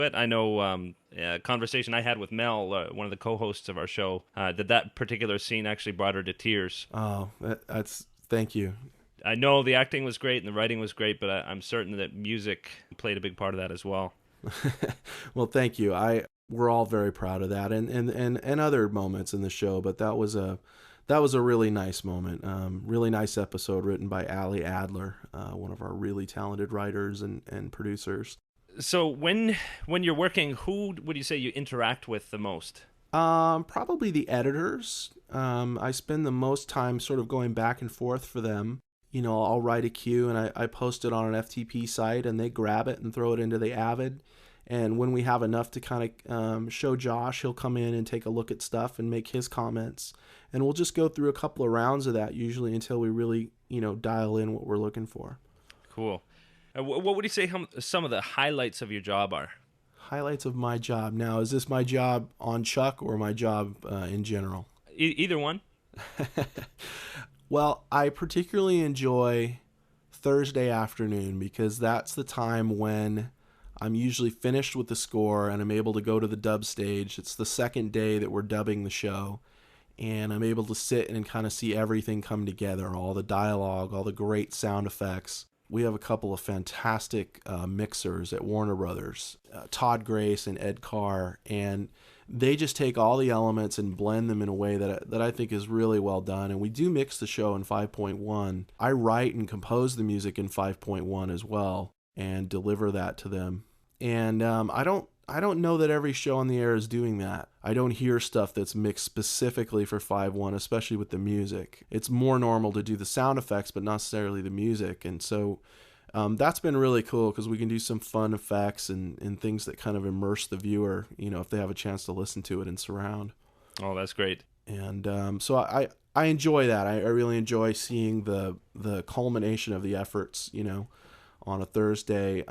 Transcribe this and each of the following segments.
But I know a conversation I had with Mel, one of the co-hosts of our show, that particular scene actually brought her to tears. Oh, that's thank you. I know the acting was great and the writing was great, but I'm certain that music played a big part of that as well. Well, thank you. We're all very proud of that, and other moments in the show, but that was a really nice moment. Really nice episode written by Ali Adler, one of our really talented writers and producers. So when you're working, who would you say you interact with the most? Probably the editors. I spend the most time sort of going back and forth for them. I'll write a cue and I post it on an FTP site and they grab it and throw it into the Avid. And when we have enough to kind of show Josh, he'll come in and take a look at stuff and make his comments. And we'll just go through a couple of rounds of that usually until we really, dial in what we're looking for. Cool. What would you say some of the highlights of your job are? Highlights of my job. Now, is this my job on Chuck or my job in general? Either one. Well, I particularly enjoy Thursday afternoon because that's the time when I'm usually finished with the score and I'm able to go to the dub stage. It's the second day that we're dubbing the show, and I'm able to sit and kind of see everything come together, all the dialogue, all the great sound effects. We have a couple of fantastic mixers at Warner Brothers, Todd Grace and Ed Carr, and they just take all the elements and blend them in a way that I think is really well done. And we do mix the show in 5.1. I write and compose the music in 5.1 as well and deliver that to them. And I don't know that every show on the air is doing that. I don't hear stuff that's mixed specifically for 5.1, especially with the music. It's more normal to do the sound effects, but not necessarily the music. And so that's been really cool because we can do some fun effects and things that kind of immerse the viewer, if they have a chance to listen to it in surround. Oh, that's great. And so I enjoy that. I really enjoy seeing the culmination of the efforts, on a Thursday.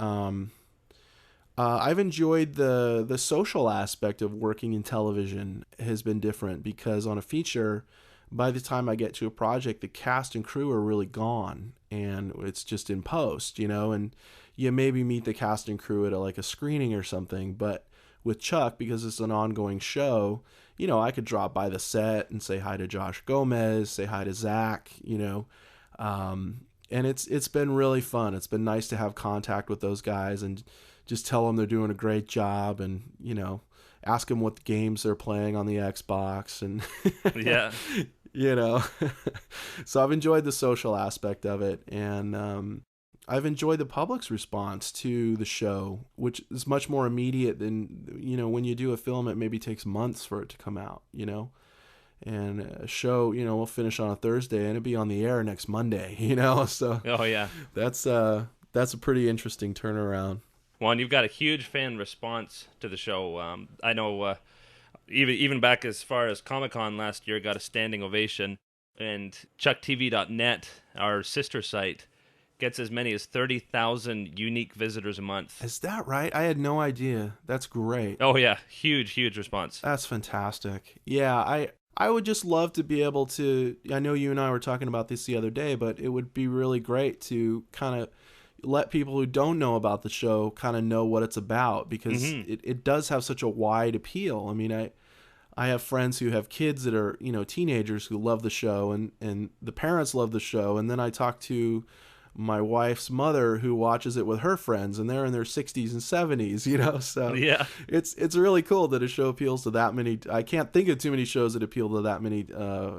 I've enjoyed the social aspect of working in television has been different because on a feature, by the time I get to a project, the cast and crew are really gone and it's just in post, and you maybe meet the cast and crew at a screening or something. But with Chuck, because it's an ongoing show, I could drop by the set and say hi to Josh Gomez, say hi to Zach, and it's been really fun. It's been nice to have contact with those guys and just tell them they're doing a great job and, ask them what games they're playing on the Xbox and, Yeah. So I've enjoyed the social aspect of it. And I've enjoyed the public's response to the show, which is much more immediate than, when you do a film, it maybe takes months for it to come out, and a show, we'll finish on a Thursday and it'll be on the air next Monday, so Oh, yeah. that's a pretty interesting turnaround. Well, and you've got a huge fan response to the show. I know even back as far as Comic-Con last year got a standing ovation. And ChuckTV.net, our sister site, gets as many as 30,000 unique visitors a month. Is that right? I had no idea. That's great. Oh, yeah. Huge, huge response. That's fantastic. Yeah, I would just love to be able to, I know you and I were talking about this the other day, but it would be really great to kind of let people who don't know about the show kind of know what it's about because it does have such a wide appeal. I mean, I have friends who have kids that are, teenagers who love the show and the parents love the show. And then I talk to my wife's mother who watches it with her friends and they're in their 60s and 70s, so yeah, it's really cool that a show appeals to that many. I can't think of too many shows that appeal to that many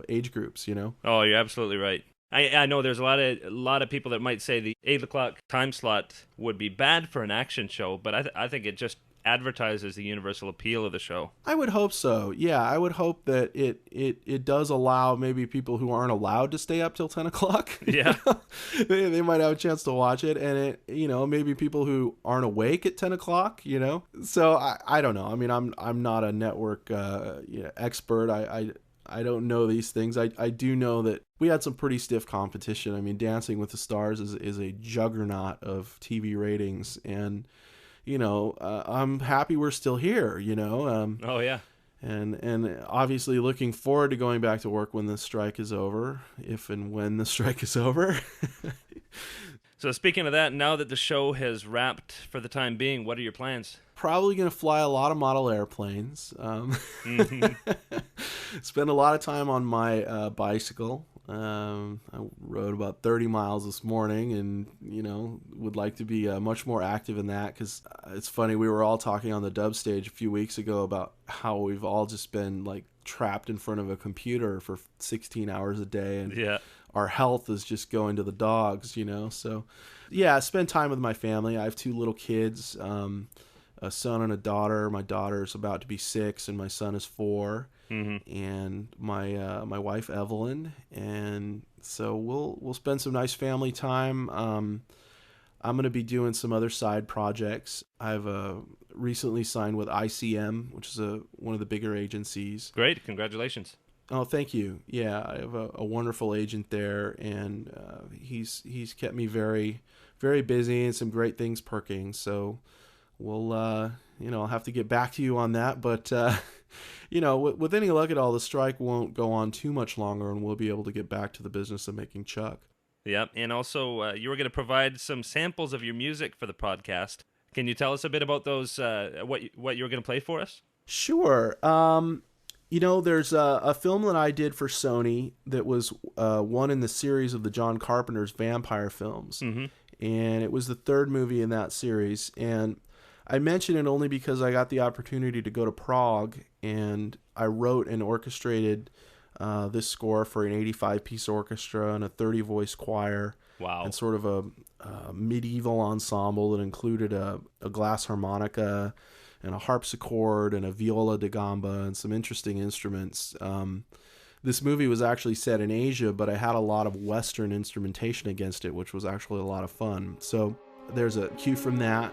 age groups, Oh, you're absolutely right. I know there's a lot of people that might say the 8 o'clock time slot would be bad for an action show, but I think it just advertises the universal appeal of the show. I would hope so. Yeah, I would hope that it does allow maybe people who aren't allowed to stay up till 10 o'clock. Yeah. they might have a chance to watch it, and it maybe people who aren't awake at 10 o'clock. So I don't know. I mean, I'm not a network expert. I don't know these things. I do know that we had some pretty stiff competition. I mean, Dancing with the Stars is a juggernaut of TV ratings, and I'm happy we're still here. Oh yeah. And obviously looking forward to going back to work when the strike is over, if and when the strike is over. So speaking of that, now that the show has wrapped for the time being, what are your plans? Probably going to fly a lot of model airplanes. Mm-hmm. Spend a lot of time on my bicycle. I rode about 30 miles this morning, and would like to be much more active in that, because it's funny, we were all talking on the dub stage a few weeks ago about how we've all just been like trapped in front of a computer for 16 hours a day, and Yeah. our health is just going to the dogs. So yeah, I spend time with my family. I have two little kids, a son and a daughter. My daughter's about to be 6 and my son is 4. Mm-hmm. And my wife Evelyn, and so we'll spend some nice family time. I'm going to be doing some other side projects. I've recently signed with ICM, which is one of the bigger agencies. Great, congratulations. Oh, thank you. Yeah, I have a wonderful agent there, and he's kept me very, very busy, and some great things perking. So we'll I'll have to get back to you on that, but with any luck at all, the strike won't go on too much longer, and we'll be able to get back to the business of making Chuck. Yep, and also you were going to provide some samples of your music for the podcast. Can you tell us a bit about those? What you were going to play for us? Sure. There's a film that I did for Sony that was one in the series of the John Carpenter's vampire films, Mm-hmm. and it was the third movie in that series. And I mention it only because I got the opportunity to go to Prague, and I wrote and orchestrated this score for an 85-piece orchestra and a 30-voice choir. Wow. And sort of a medieval ensemble that included a glass harmonica and a harpsichord and a viola da gamba and some interesting instruments. This movie was actually set in Asia, but I had a lot of Western instrumentation against it, which was actually a lot of fun. So there's a cue from that.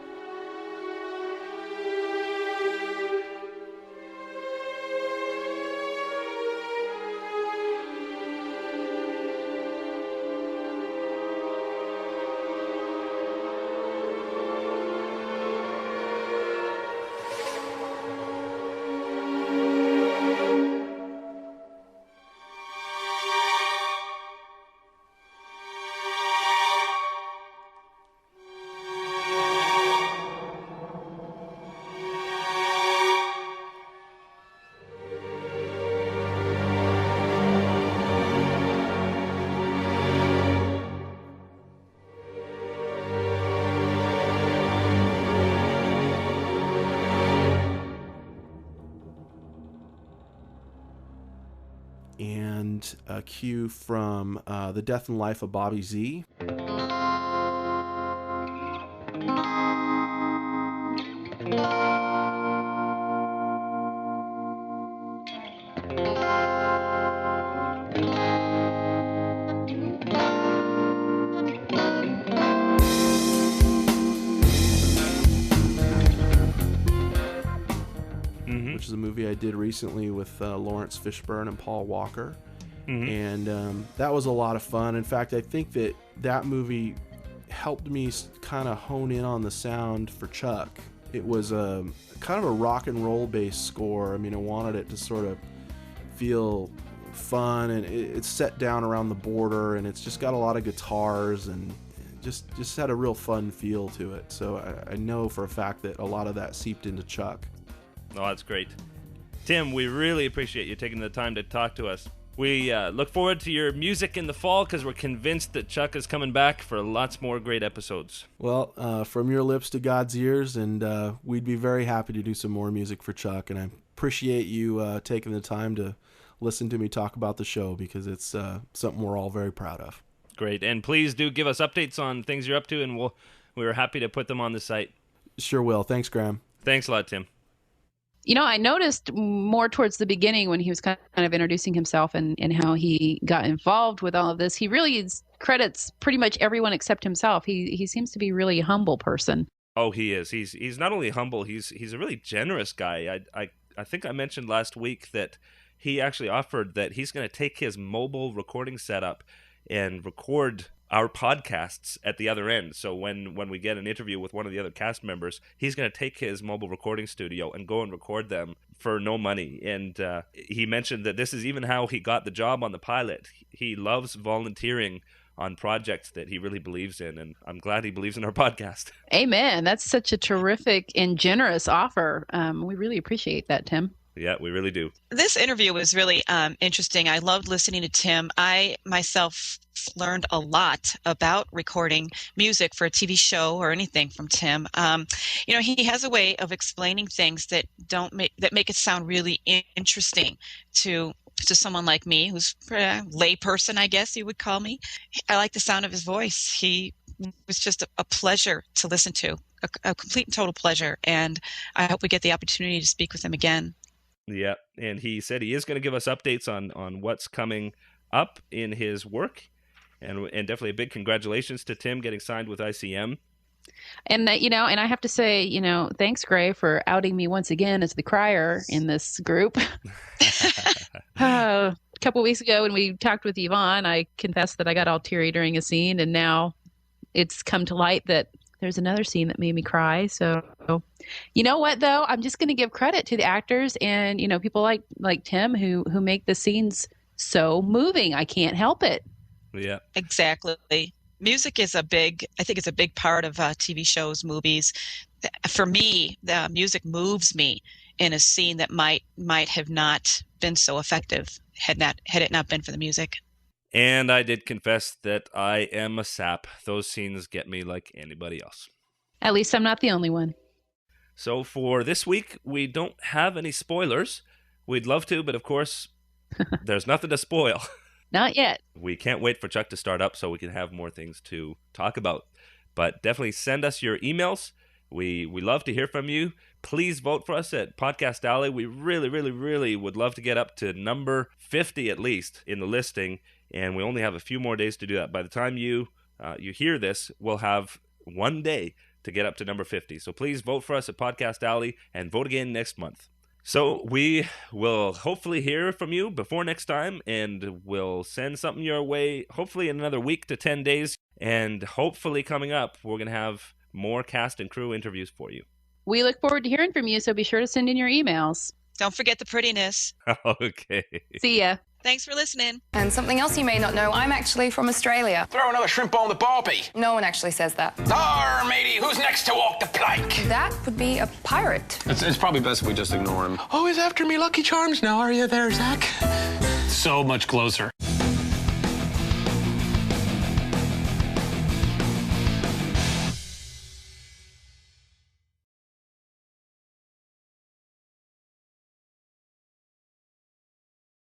And a cue from The Death and Life of Bobby Z. Which is a movie I did recently with Lawrence Fishburne and Paul Walker. Mm-hmm. And that was a lot of fun. In fact, I think that movie helped me kind of hone in on the sound for Chuck. It was a kind of a rock and roll based score. I mean, I wanted it to sort of feel fun, and it's set down around the border, and it's just got a lot of guitars, and just had a real fun feel to it. So I know for a fact that a lot of that seeped into Chuck. Oh, that's great. Tim, we really appreciate you taking the time to talk to us. We look forward to your music in the fall, because we're convinced that Chuck is coming back for lots more great episodes. Well, from your lips to God's ears, and we'd be very happy to do some more music for Chuck, and I appreciate you taking the time to listen to me talk about the show, because it's something we're all very proud of. Great, and please do give us updates on things you're up to, and we're happy to put them on the site. Sure will. Thanks, Graham. Thanks a lot, Tim. I noticed more towards the beginning when he was kind of introducing himself and how he got involved with all of this. He really credits pretty much everyone except himself. He seems to be really a humble person. Oh, he is. He's not only humble, he's a really generous guy. I think I mentioned last week that he actually offered that he's going to take his mobile recording setup and record our podcasts at the other end. So when we get an interview with one of the other cast members, he's going to take his mobile recording studio and go and record them for no money. And he mentioned that this is even how he got the job on the pilot. He loves volunteering on projects that he really believes in, and I'm glad he believes in our podcast. Amen. That's such a terrific and generous offer. We really appreciate that, Tim. Yeah, we really do. This interview was really interesting. I loved listening to Tim. I myself learned a lot about recording music for a TV show or anything from Tim. He has a way of explaining things that make it sound really interesting to someone like me, who's a lay person, I guess you would call me. I like the sound of his voice. He was just a pleasure to listen to, a complete and total pleasure. And I hope we get the opportunity to speak with him again. Yeah, and he said he is going to give us updates on what's coming up in his work, and definitely a big congratulations to Tim getting signed with ICM. And and I have to say, thanks, Gray, for outing me once again as the crier in this group. A couple of weeks ago when we talked with Yvonne, I confessed that I got all teary during a scene, and now it's come to light that there's another scene that made me cry. So, you know what, though? I'm just going to give credit to the actors and, people like Tim who make the scenes so moving. I can't help it. Yeah, exactly. Music is I think it's a big part of TV shows, movies. For me, the music moves me in a scene that might have not been so effective had it not been for the music. And I did confess that I am a sap. Those scenes get me like anybody else. At least I'm not the only one. So for this week, we don't have any spoilers. We'd love to, but of course, there's nothing to spoil. Not yet. We can't wait for Chuck to start up so we can have more things to talk about. But definitely send us your emails. We love to hear from you. Please vote for us at Podcast Alley. We really, really, really would love to get up to number 50 at least in the listing. And we only have a few more days to do that. By the time you hear this, we'll have one day to get up to number 50. So please vote for us at Podcast Alley and vote again next month. So we will hopefully hear from you before next time, and we'll send something your way hopefully in another week to 10 days. And hopefully coming up, we're going to have more cast and crew interviews for you. We look forward to hearing from you, so be sure to send in your emails. Don't forget the prettiness. Okay. See ya. Thanks for listening. And something else you may not know, I'm actually from Australia. Throw another shrimp on the barbie. No one actually says that. Arr, matey, who's next to walk the plank? That would be a pirate. It's probably best if we just ignore him. Oh, he's after me Lucky Charms now, are you there, Zach? So much closer.